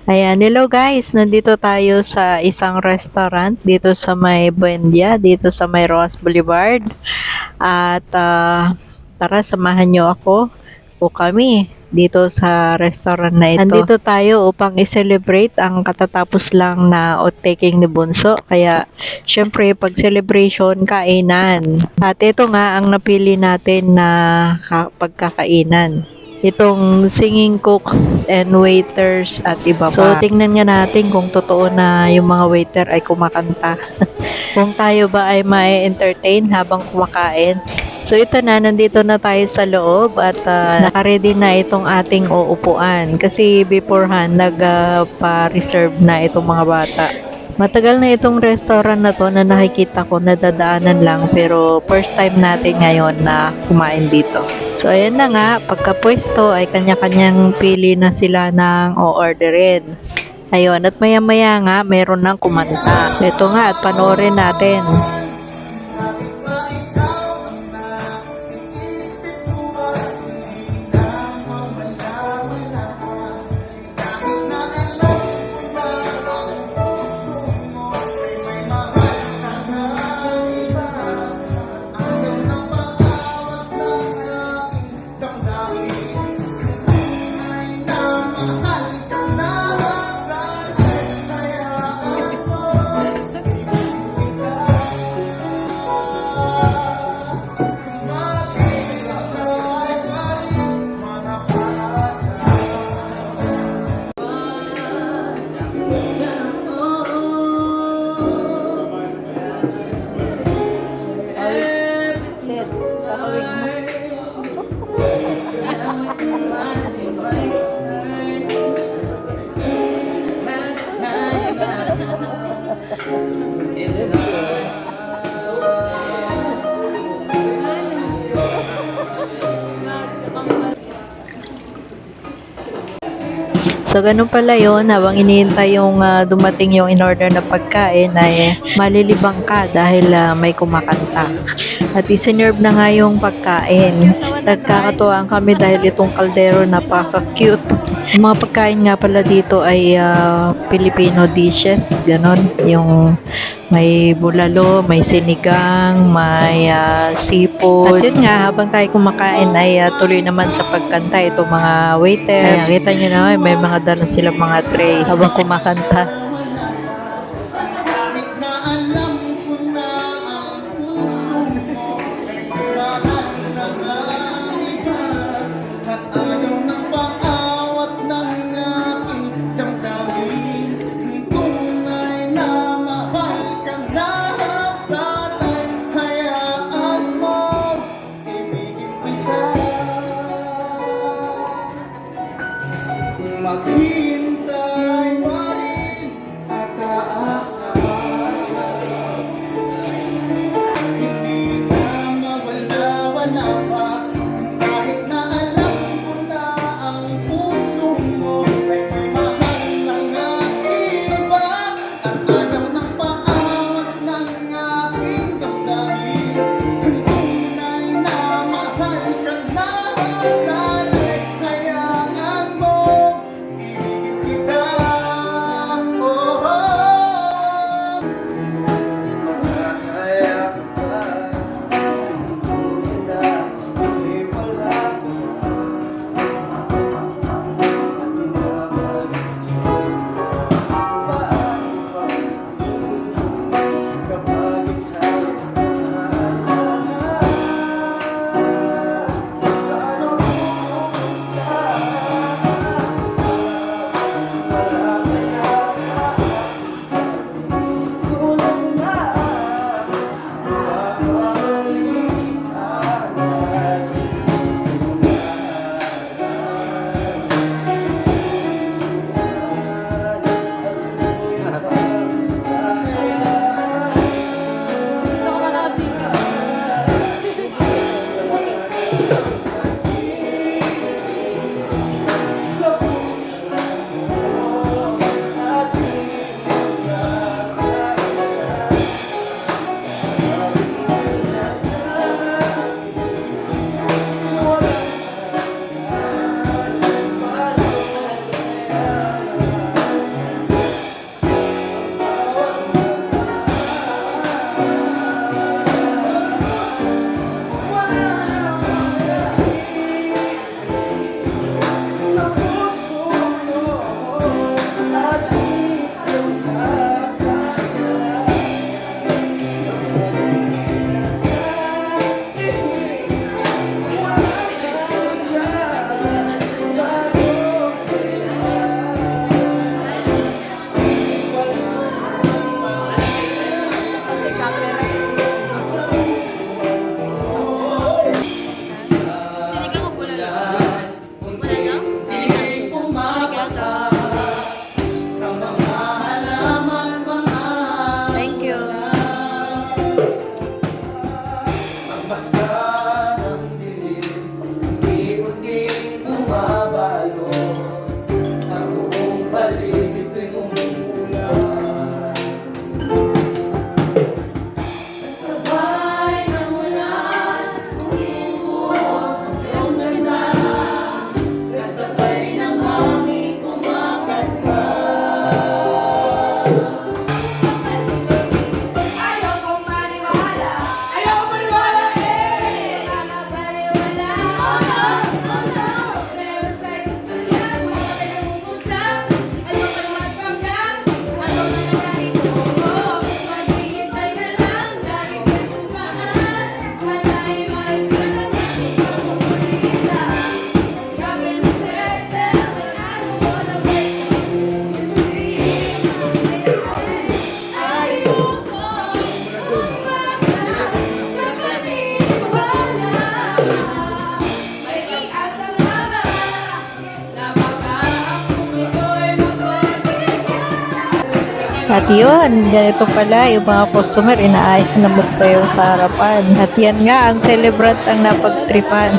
Ayan, hello guys. Nandito tayo sa isang restaurant dito sa may Buendia, dito sa may Roas Boulevard. At tara, samahan nyo ako o kami dito sa restaurant na ito. Nandito tayo upang i-celebrate ang katatapos lang na oath-taking ni Bunso. Kaya, syempre, pag celebration, kainan. At ito nga ang napili natin na pagkakainan, itong singing cooks and waiters at iba pa. So, tingnan nga natin kung totoo na yung mga waiter ay kumakanta. Kung tayo ba ay ma-entertain habang kumakain. So, ito na, nandito na tayo sa loob at naka-ready na itong ating uupuan. Kasi beforehand, nag-pa-reserve na itong mga bata. Matagal na itong restaurant na to na nakikita ko, nadadaanan lang, pero first time natin ngayon na kumain dito. So ayan na nga, pagkapwesto ay kanya-kanyang pili na sila ng o-orderin. Ayun, at maya-maya nga meron ng kumanta. Ito nga, at panoorin natin. So, ganun pala yun. Habang iniintay yung dumating yung in-order na pagkain, ay malilibang ka dahil may kumakanta. At isinerve na nga yung pagkain. Nagkakatuwaan kami dahil itong kaldero napaka-cute. Yung mga pagkain nga pala dito ay Filipino dishes. Ganon. Yung may bulalo, may sinigang, may seafood. At yun nga, habang tayo kumakain ay tuloy naman sa pagkanta itong mga waiter. Ayan, kita nyo naman, may mga dala silang mga tray habang kumakanta. Maghintay pa rin at aasa, hindi na mawala-wala pa. Kahit na alam ko na ang puso mo ay may mahal na nga iba, at ayaw ng paawat ng aking damdamin. Tunay na mahal ka na, sana'y hayaan mo. At yun, ganito pala yung mga customer, inaayos na magsayo sa harapan. At yan nga, ang celebrant ang napagtripan.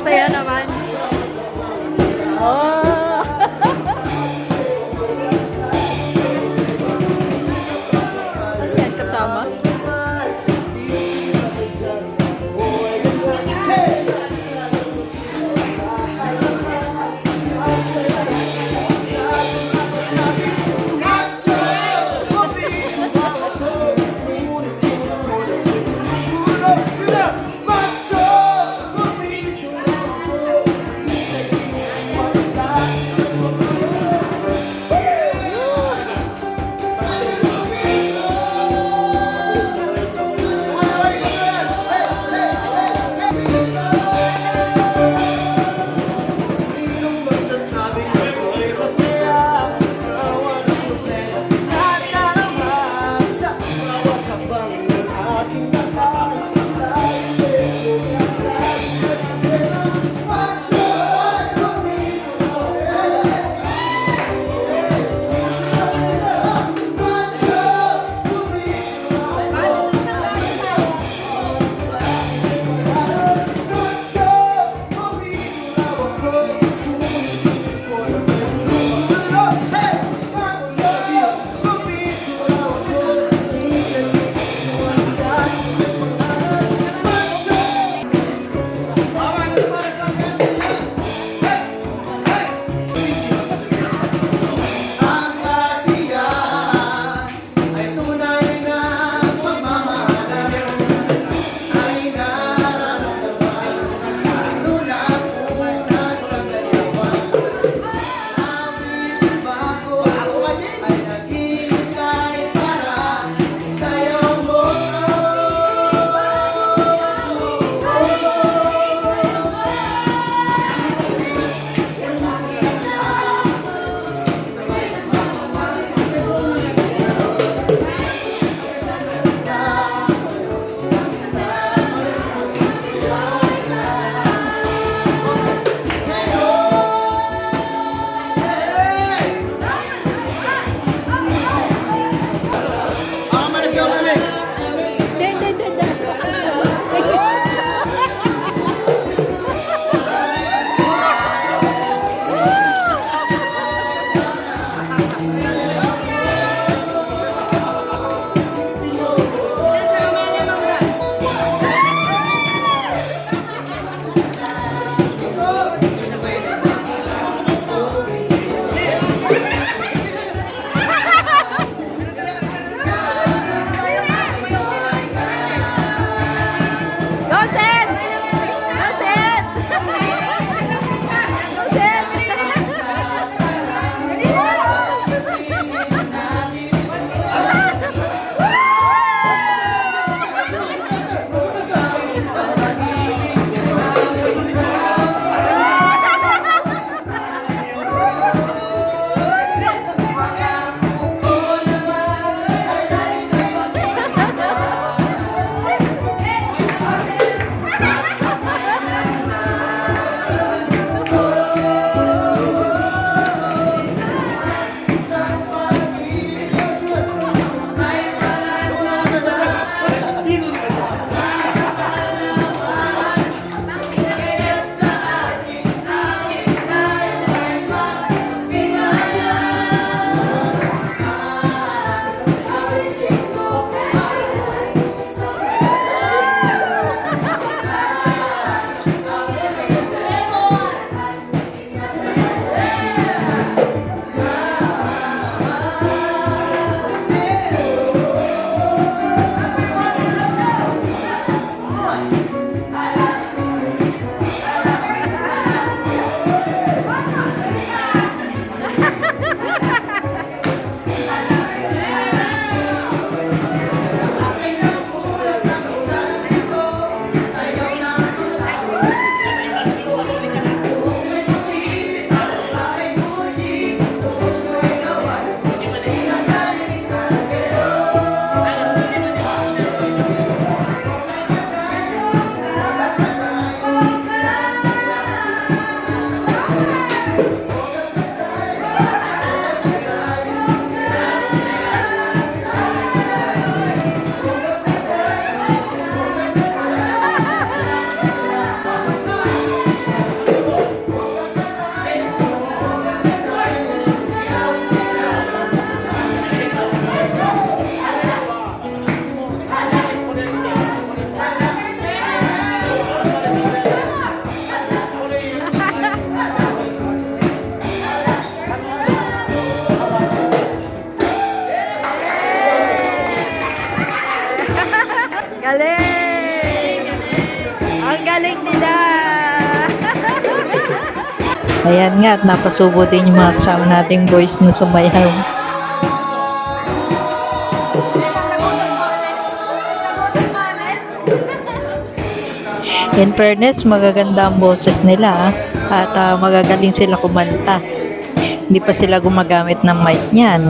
Saya naman. Oh. Yan kasama. Galing! Ang galing nila! Ayan nga, at napasubo din yung mga kasama nating boys na sumayaw. In fairness, magaganda ang boses nila at magagaling sila kumanta. Hindi pa sila gumagamit ng mic niyan.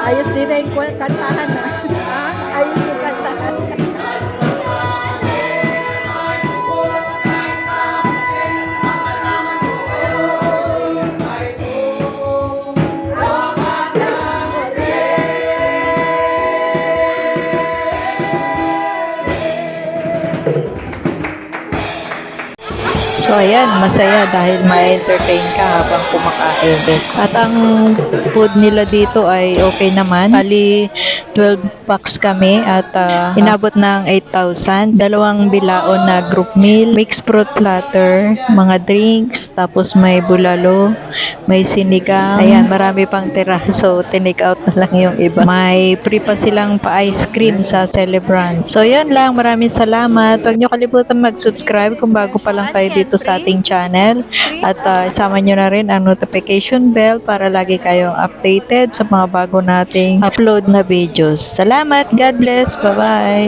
Ayos din na yung kantahan na. Ayos yung kantahan. So ayan, masaya dahil ma-entertain ka habang kumakain. At ang food nila dito ay okay naman. Bali, 12 packs kami at inabot ng 8,000. Dalawang bilaon na group meal, mixed fruit platter, mga drinks, tapos may bulalo, may sinigang. Ayan, marami pang tira. So, tinake out na lang yung iba. May free pa silang pa-ice cream sa Celebrant. So, yun lang. Maraming salamat. Huwag nyo kalimutan mag-subscribe kung bago pa lang kayo dito sa ating channel. At isama nyo na rin ang notification bell para lagi kayong updated sa mga bago nating upload na videos. Salamat. God bless. Bye-bye.